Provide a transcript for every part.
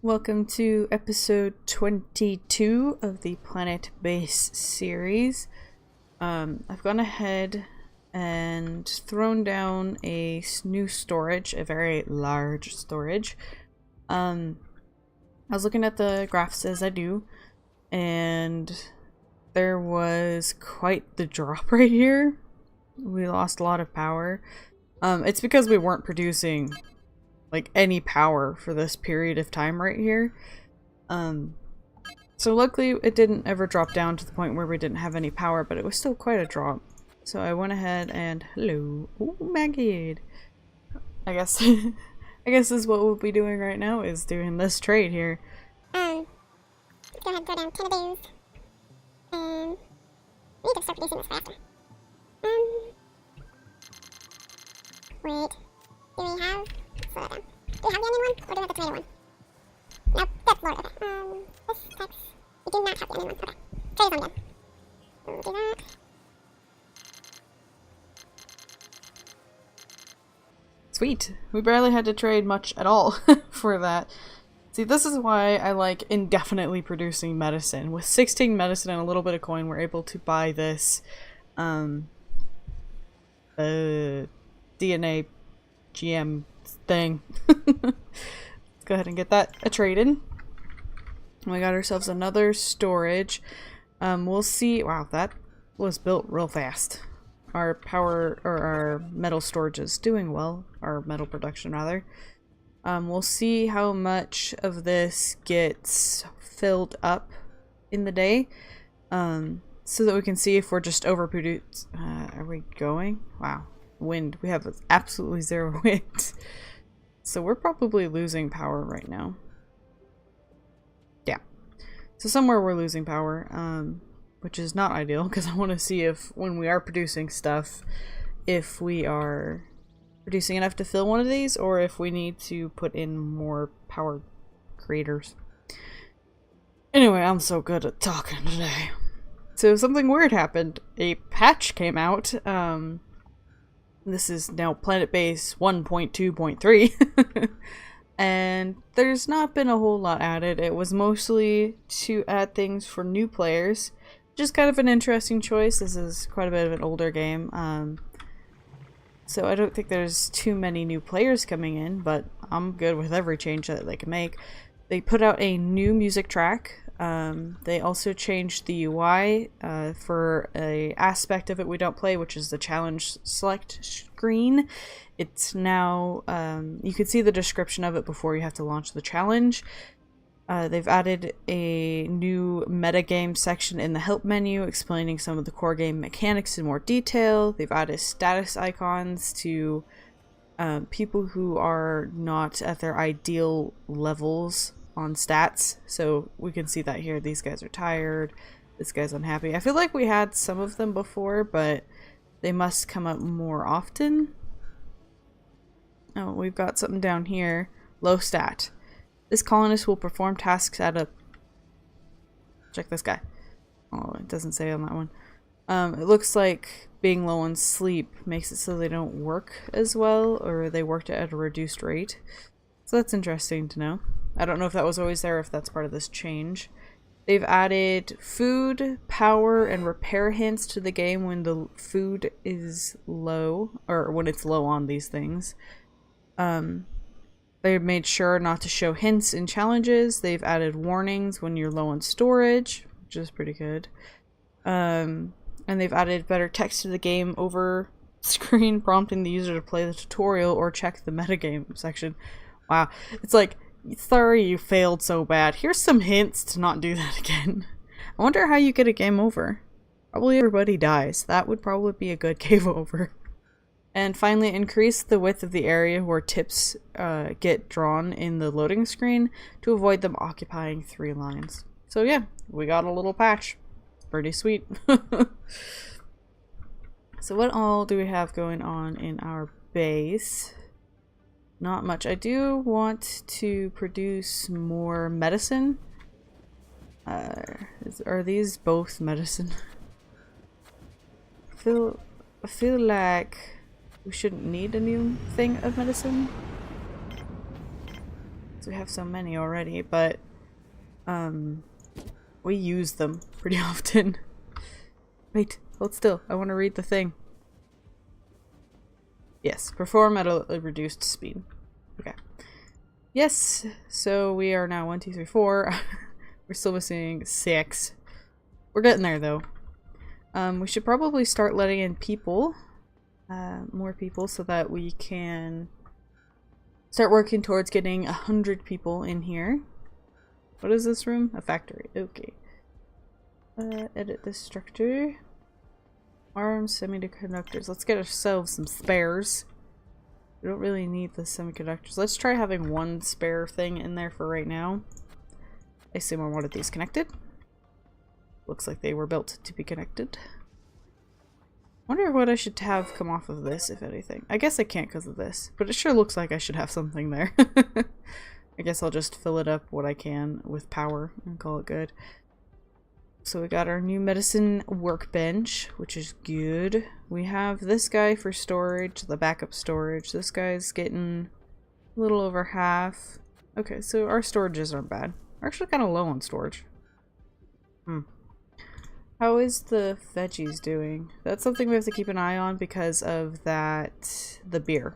Welcome to episode 22 of the Planetbase series. I've gone ahead and thrown down a new storage, a very large storage. I was looking at the graphs as I do, and there was quite the drop right here. We lost a lot of power. It's because we weren't producing like any power for this period of time right here. So luckily it didn't ever drop down to the point where we didn't have any power, but it was still quite a drop. So I went ahead and hello, ooh, Maggie. I guess I guess this is what we'll be doing right now, is doing this trade here. Go ahead, go down 10 days. And we need to start producing this faster. Wait. Do we have... Slow that down. Do we have the onion one? Or do we have the tomato one? Nope, that's lower. Okay. This text... We do not have the onion one. Okay. Trade is on again. We'll do that. Sweet. We barely had to trade much at all for that. See, this is why I like indefinitely producing medicine. With 16 medicine and a little bit of coin, we're able to buy this DNA GM thing. Let's go ahead and get that traded. We got ourselves another storage. We'll see. Wow, that was built real fast. Our power, or our metal storage is doing well. Our metal production, rather. We'll see how much of this gets filled up in the day, so that we can see if we're just overproduced. Are we going? Wow. Wind. We have absolutely zero wind. So we're probably losing power right now. Yeah. So somewhere we're losing power, which is not ideal, because I want to see if, when we are producing stuff, if we are producing enough to fill one of these, or if we need to put in more power creators. Anyway, I'm so good at talking today. So something weird happened. A patch came out. This is now Planetbase 1.2.3. And there's not been a whole lot added. It was mostly to add things for new players. Just kind of an interesting choice. This is quite a bit of an older game. So I don't think there's too many new players coming in, but I'm good with every change that they can make. They put out a new music track. They also changed the UI for a aspect of it we don't play, which is the challenge select screen. It's now, you can see the description of it before you have to launch the challenge. They've added a new metagame section in the help menu explaining some of the core game mechanics in more detail. They've added status icons to people who are not at their ideal levels on stats. So we can see that here. These guys are tired. This guy's unhappy. I feel like we had some of them before, but they must come up more often. Oh, we've got something down here. Low stat. This colonist will perform tasks at a... Check this guy. Oh, it doesn't say on that one. It looks like being low on sleep makes it so they don't work as well, or they worked at a reduced rate. So that's interesting to know. I don't know if that was always there, if that's part of this change. They've added food, power, and repair hints to the game when the food is low, or when it's low on these things. They've made sure not to show hints in challenges. They've added warnings when you're low on storage, which is pretty good. And they've added better text to the game over screen, prompting the user to play the tutorial or check the metagame section. Wow. It's like, sorry you failed so bad. Here's some hints to not do that again. I wonder how you get a game over. Probably everybody dies. That would probably be a good game over. And finally, increase the width of the area where tips get drawn in the loading screen to avoid them occupying 3 lines. So yeah, we got a little patch. It's pretty sweet. So what all do we have going on in our base? Not much. I do want to produce more medicine. Are these both medicine? I feel like we shouldn't need a new thing of medicine. We have so many already, but we use them pretty often. Wait, hold still. I want to read the thing. Yes, perform at a reduced speed. Okay. Yes, so we are now 1, 2, 3, 4. We're still missing 6. We're getting there though. We should probably start letting in people. More people so that we can start working towards getting 100 people in here. What is this room? A factory. Okay. Edit this structure. Arms, semiconductors. Let's get ourselves some spares. We don't really need the semiconductors. Let's try having one spare thing in there for right now. I assume I wanted these connected. Looks like they were built to be connected. Wonder what I should have come off of this, if anything. I guess I can't because of this, but it sure looks like I should have something there. I guess I'll just fill it up what I can with power and call it good. So we got our new medicine workbench, which is good. We have this guy for storage, the backup storage. This guy's getting a little over half. Okay, so our storages aren't bad. We're actually kind of low on storage. How is the veggies doing? That's something we have to keep an eye on because of the beer.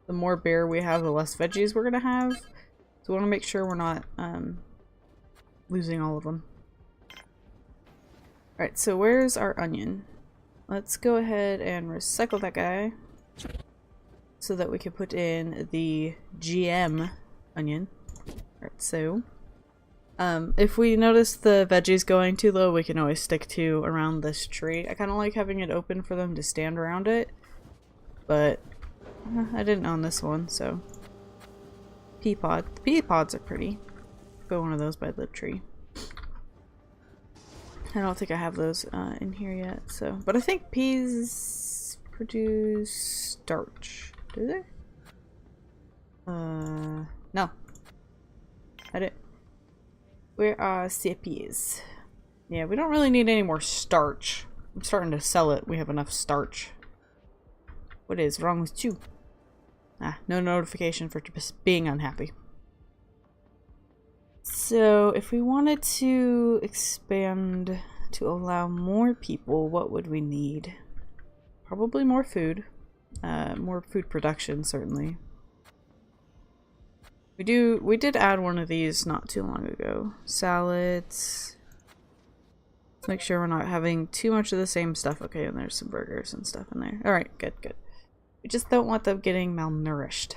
The more beer we have, the less veggies we're gonna have. So we want to make sure we're not losing all of them. Alright, so where's our onion? Let's go ahead and recycle that guy so that we can put in the GM onion. Alright, so if we notice the veggies going too low, we can always stick to around this tree. I kind of like having it open for them to stand around it, but I didn't own this one, so. Pea pod. The pea pods are pretty. Put one of those by the tree. I don't think I have those in here yet, so. But I think peas produce starch. Do they? No. I didn't. Where are peas? Yeah, we don't really need any more starch. I'm starting to sell it. We have enough starch. What is wrong with you? Ah, no notification for just being unhappy. So, if we wanted to expand to allow more people, what would we need? Probably more food. More food production, certainly. We did add one of these not too long ago. Salads. Let's make sure we're not having too much of the same stuff. Okay, and there's some burgers and stuff in there. Alright, good, good. We just don't want them getting malnourished.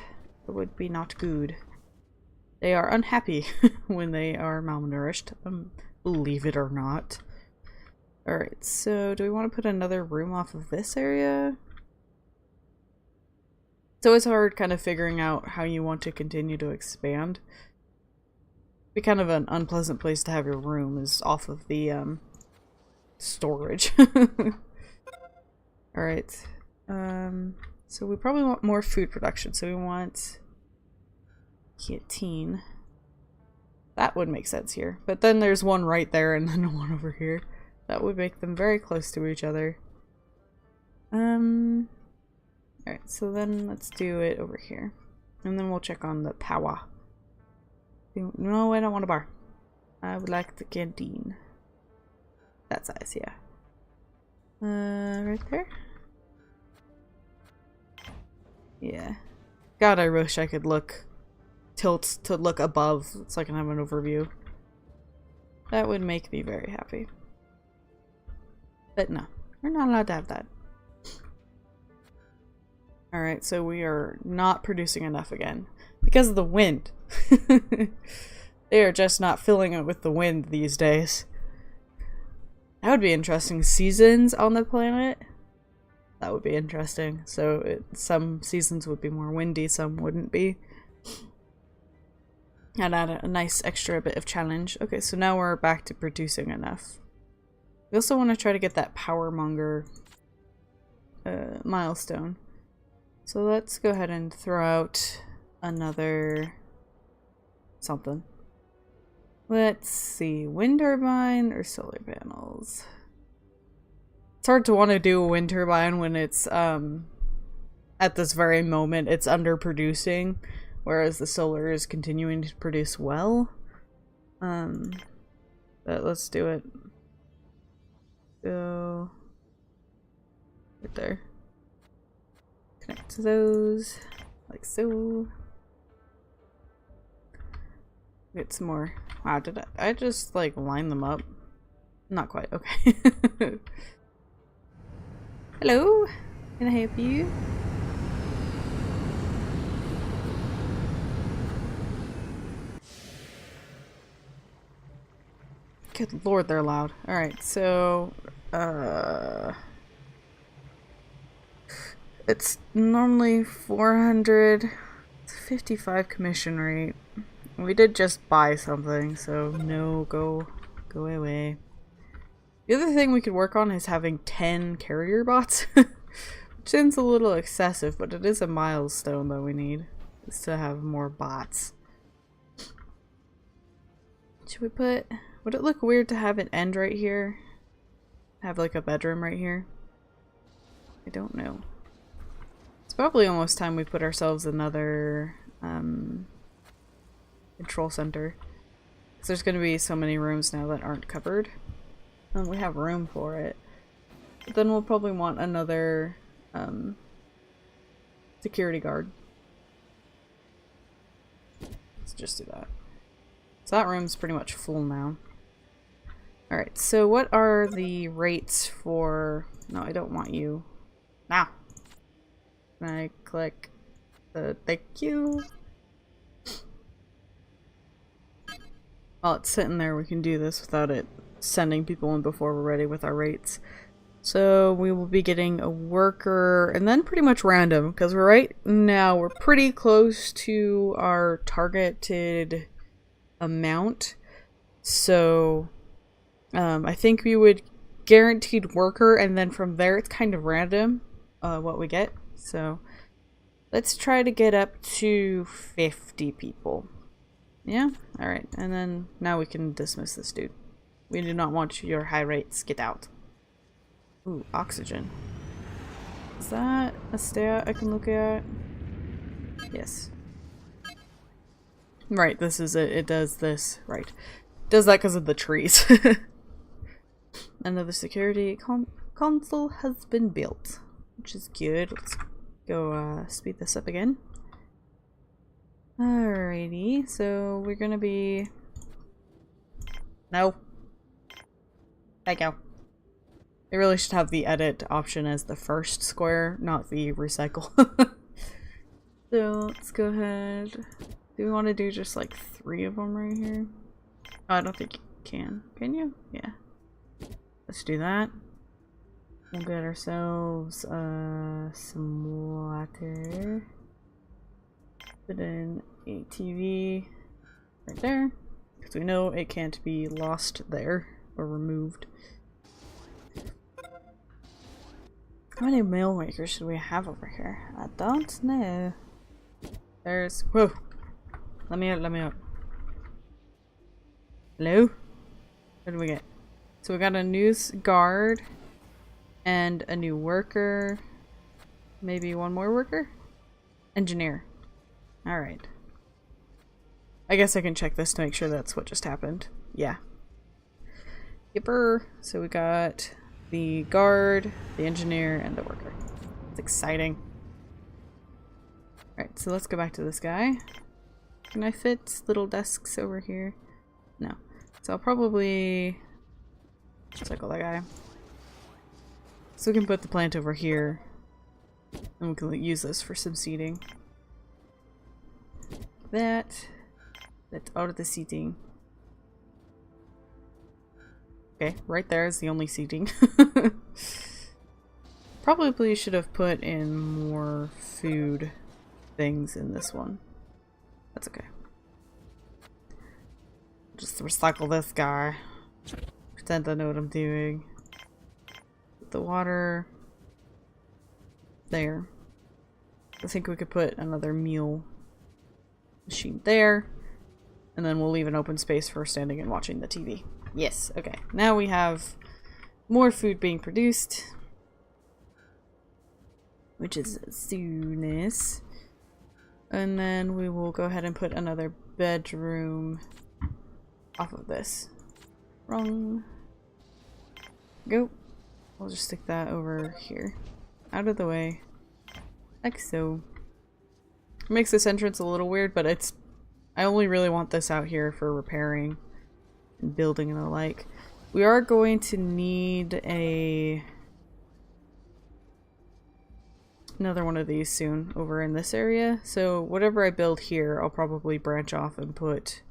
It would be not good. They are unhappy when they are malnourished. Believe it or not. Alright, so do we want to put another room off of this area? It's always hard kind of figuring out how you want to continue to expand. It'd be kind of an unpleasant place to have your room is off of the storage. Alright. So we probably want more food production. So we want canteen. That would make sense here. But then there's one right there and then one over here. That would make them very close to each other. Alright, so then let's do it over here. And then we'll check on the power. No, I don't want a bar. I would like the canteen. That size, yeah. Right there? Yeah. God, I wish I could tilt to look above so I can have an overview. That would make me very happy. But no, we're not allowed to have that. Alright, so we are not producing enough again. Because of the wind. They are just not filling it with the wind these days. That would be interesting. Seasons on the planet? That would be interesting. So some seasons would be more windy, some wouldn't be. And add a nice extra bit of challenge. Okay, so now we're back to producing enough. We also want to try to get that power monger milestone. So let's go ahead and throw out another something. Let's see, wind turbine or solar panels? It's hard to want to do a wind turbine when it's at this very moment it's underproducing. whereas the solar is continuing to produce well. But let's do it. Go right there. Connect to those, like so. Get some more. Wow, did I just like line them up? Not quite. Okay. Hello, can I help you? Good lord, they're loud. Alright, so it's normally 455 commission rate. We did just buy something, so no, go away. The other thing we could work on is having 10 carrier bots, which seems a little excessive, but it is a milestone that we need, is to have more bots. Should we put... Would it look weird to have it end right here? Have like a bedroom right here? I don't know. It's probably almost time we put ourselves another control center. Because there's going to be so many rooms now that aren't covered. And we have room for it. But then we'll probably want another security guard. Let's just do that. So that room's pretty much full now. Alright, so what are the rates for... No, I don't want you. Now! Can I click the thank you? While it's sitting there, we can do this without it sending people in before we're ready with our rates. So we will be getting a worker, and then pretty much random, because right now we're pretty close to our targeted amount. So... I think we would guaranteed worker, and then from there it's kind of random what we get. So let's try to get up to 50 people. Yeah? Alright, and then now we can dismiss this dude. We do not want your high rates. Get out. Ooh, oxygen. Is that a stat I can look at? Yes. Right, this is it. It does this. Right. It does that because of the trees. Another security console has been built, which is good. Let's go speed this up again. Alrighty, so we're gonna be... No. Thank you. I really should have the edit option as the first square, not the recycle. So let's go ahead. Do we want to do just like 3 of them right here? Oh, I don't think you can. Can you? Yeah. Let's do that. We'll get ourselves some water. Put in a TV right there, because we know it can't be lost there or removed. How many mail makers should we have over here? I don't know. There's... Whoa! Let me out, let me out. Hello? What do we get? So we got a news guard and a new worker. Maybe one more worker? Engineer. Alright. I guess I can check this to make sure that's what just happened. Yeah. Yipper. So we got the guard, the engineer, and the worker. It's exciting. Alright, so let's go back to this guy. Can I fit little desks over here? No. So I'll probably cycle that guy. So we can put the plant over here. And we can use this for some seating. That's out of the seating. Okay, right there is the only seating. Probably should have put in more food things in this one. That's okay. Just recycle this guy. Pretend I know what I'm doing. Put the water there. I think we could put another meal machine there. And then we'll leave an open space for standing and watching the TV. Yes, okay. Now we have more food being produced. Which is soonest. And then we will go ahead and put another bedroom off of this. Wrong. Go. We'll just stick that over here. Out of the way. Like so. It makes this entrance a little weird, but it's... I only really want this out here for repairing and building and the like. We are going to need another one of these soon over in this area. So whatever I build here, I'll probably branch off and put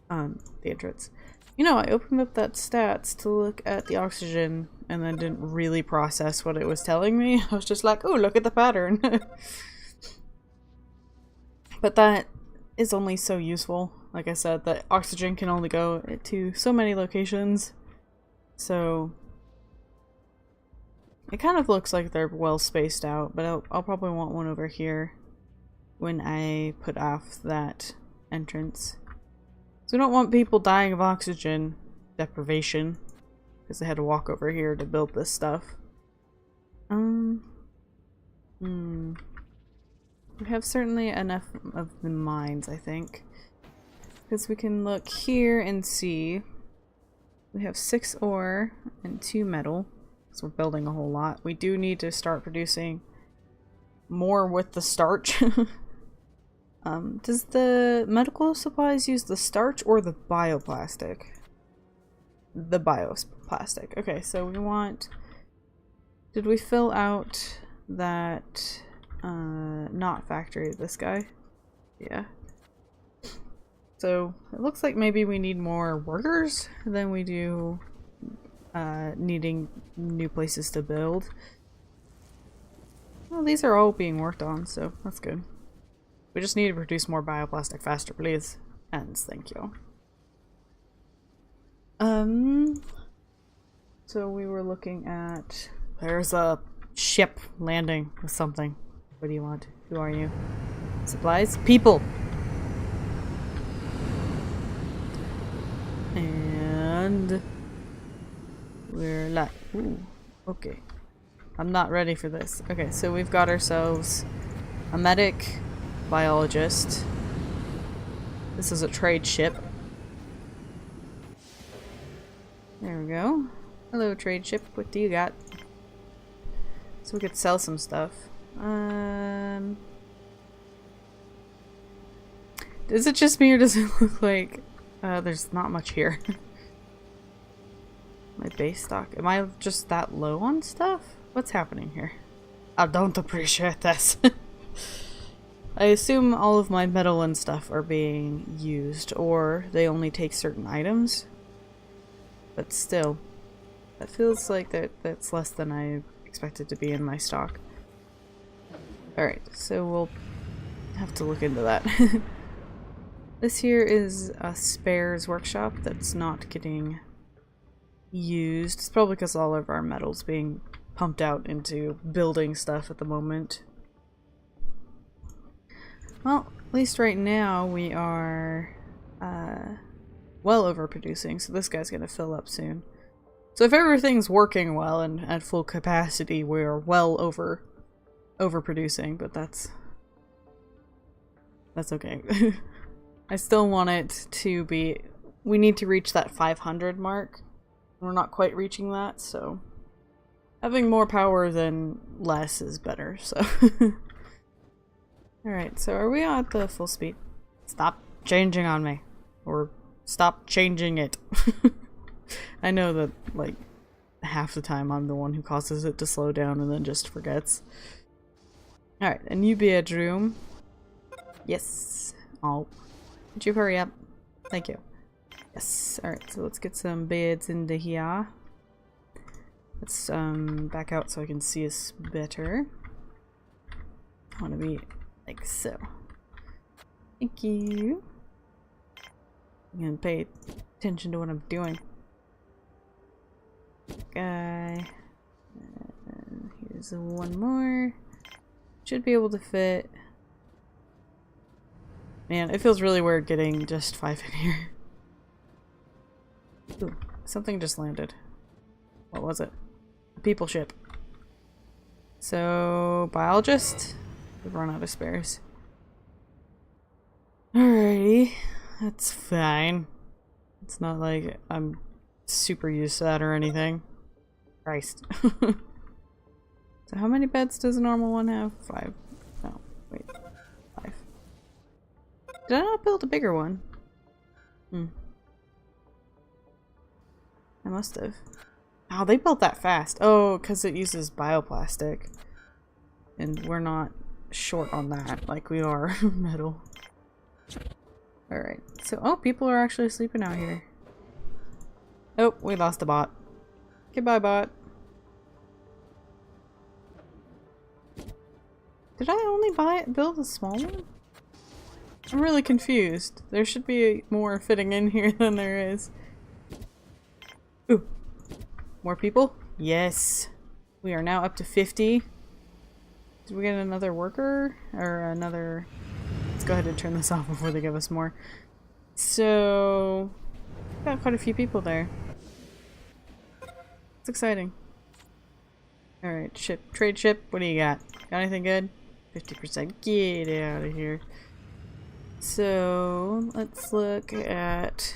the entrance. You know, I opened up that stats to look at the oxygen and then didn't really process what it was telling me. I was just like, oh, look at the pattern. But that is only so useful. Like I said, that oxygen can only go to so many locations. So it kind of looks like they're well spaced out, but I'll probably want one over here when I put off that entrance. So we don't want people dying of oxygen deprivation because they had to walk over here to build this stuff. We have certainly enough of the mines, I think. Because we can look here and see. We have 6 ore and 2 metal. So we're building a whole lot. We do need to start producing more with the starch. Does the medical supplies use the starch or the bioplastic? The bioplastic. Okay, so we want... Did we fill out that... not factory, this guy? Yeah. So it looks like maybe we need more workers than we do needing new places to build. Well, these are all being worked on, so that's good. We just need to produce more bioplastic faster, please. And thank you. So we were looking at... There's a ship landing with something. What do you want? Who are you? Supplies? People! And... we're like... Ooh, okay. I'm not ready for this. Okay, so we've got ourselves a medic, biologist. This is a trade ship. There we go. Hello, trade ship. What do you got? So we could sell some stuff. Is it just me or does it look like there's not much here? My base stock. Am I just that low on stuff? What's happening here? I don't appreciate this. I assume all of my metal and stuff are being used, or they only take certain items. But still, that feels like that's less than I expected to be in my stock. Alright, so we'll have to look into that. This here is a spares workshop that's not getting used. It's probably because all of our metal's being pumped out into building stuff at the moment. Well, at least right now we are well overproducing, so this guy's gonna fill up soon. So if everything's working well and at full capacity, we're well overproducing, but that's okay. I still want it to be... We need to reach that 500 mark. We're not quite reaching that, so having more power than less is better, so... Alright, so are we at the full speed? Stop changing on me. Or stop changing it. I know that, like, half the time I'm the one who causes it to slow down and then just forgets. Alright, a new bedroom. Yes. Oh. Would you hurry up? Thank you. Yes. Alright, so let's get some beds into here. Let's back out so I can see us better. I want to be like so. Thank you. I'm gonna pay attention to what I'm doing. Guy. Here's one more. Should be able to fit. Man, it feels really weird getting just 5 in here. Ooh, something just landed. What was it? A people ship. So, biologist? We've run out of spares. already. That's fine. It's not like I'm super used to that or anything. Christ. So how many beds does a normal one have? 5. No, wait. 5. Did I not build a bigger one? I must have. Oh, they built that fast. Oh, because it uses bioplastic. And we're not short on that like we are metal. Alright, so oh, people are actually sleeping out here. Oh, we lost a bot. Goodbye, bot. Did I only build a small one? I'm really confused. There should be more fitting in here than there is. Ooh. More people? Yes. We are now up to 50. Did we get another worker? Or another... Let's go ahead and turn this off before they give us more. So... got quite a few people there. It's exciting. Alright, ship. Trade ship. What do you got? Got anything good? 50%. Get out of here. So, let's look at...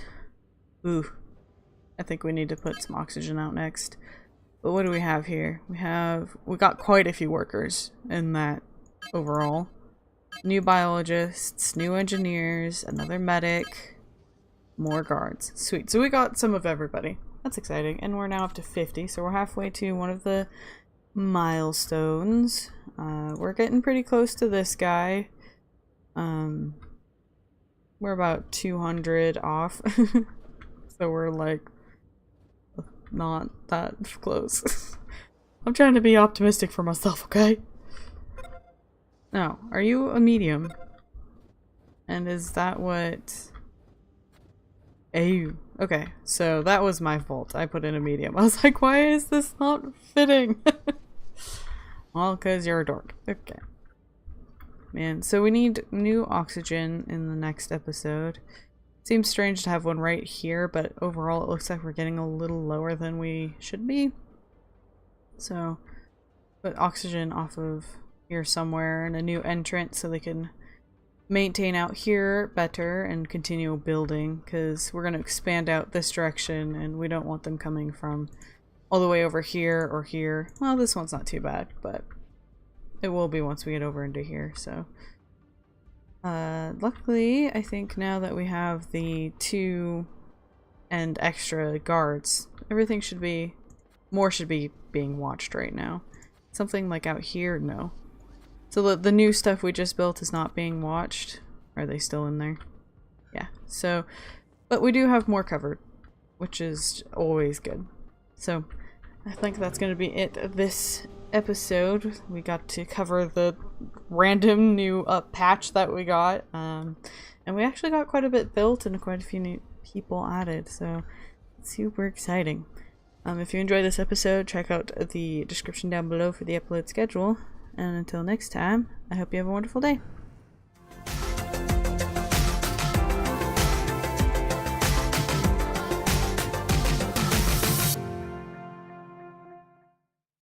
Ooh. I think we need to put some oxygen out next. But what do we have here? We got quite a few workers in that overall. New biologists, new engineers, another medic, more guards. Sweet. So we got some of everybody. That's exciting. And we're now up to 50, so we're halfway to one of the milestones. We're getting pretty close to this guy. We're about 200 off. So we're like not that close. I'm trying to be optimistic for myself, okay? Now, are you a medium? And is that what... Ew. Okay, so that was my fault. I put in a medium. I was like, why is this not fitting? Well, because you're a dork. Okay. Man, so we need new oxygen in the next episode. Seems strange to have one right here, but overall it looks like we're getting a little lower than we should be. So, put oxygen off of here somewhere and a new entrance so they can maintain out here better and continue building, because we're going to expand out this direction and we don't want them coming from all the way over here or here. Well, this one's not too bad, but it will be once we get over into here, so... luckily, I think now that we have the 2 and extra guards, everything should be... more should be being watched right now. Something like out here? No. So the new stuff we just built is not being watched. Are they still in there? Yeah. So, but we do have more covered, which is always good. So, I think that's going to be it this episode. We got to cover the random new patch that we got, and we actually got quite a bit built and quite a few new people added, so super exciting. If you enjoyed this episode, check out the description down below for the upload schedule, and until next time, I hope you have a wonderful day.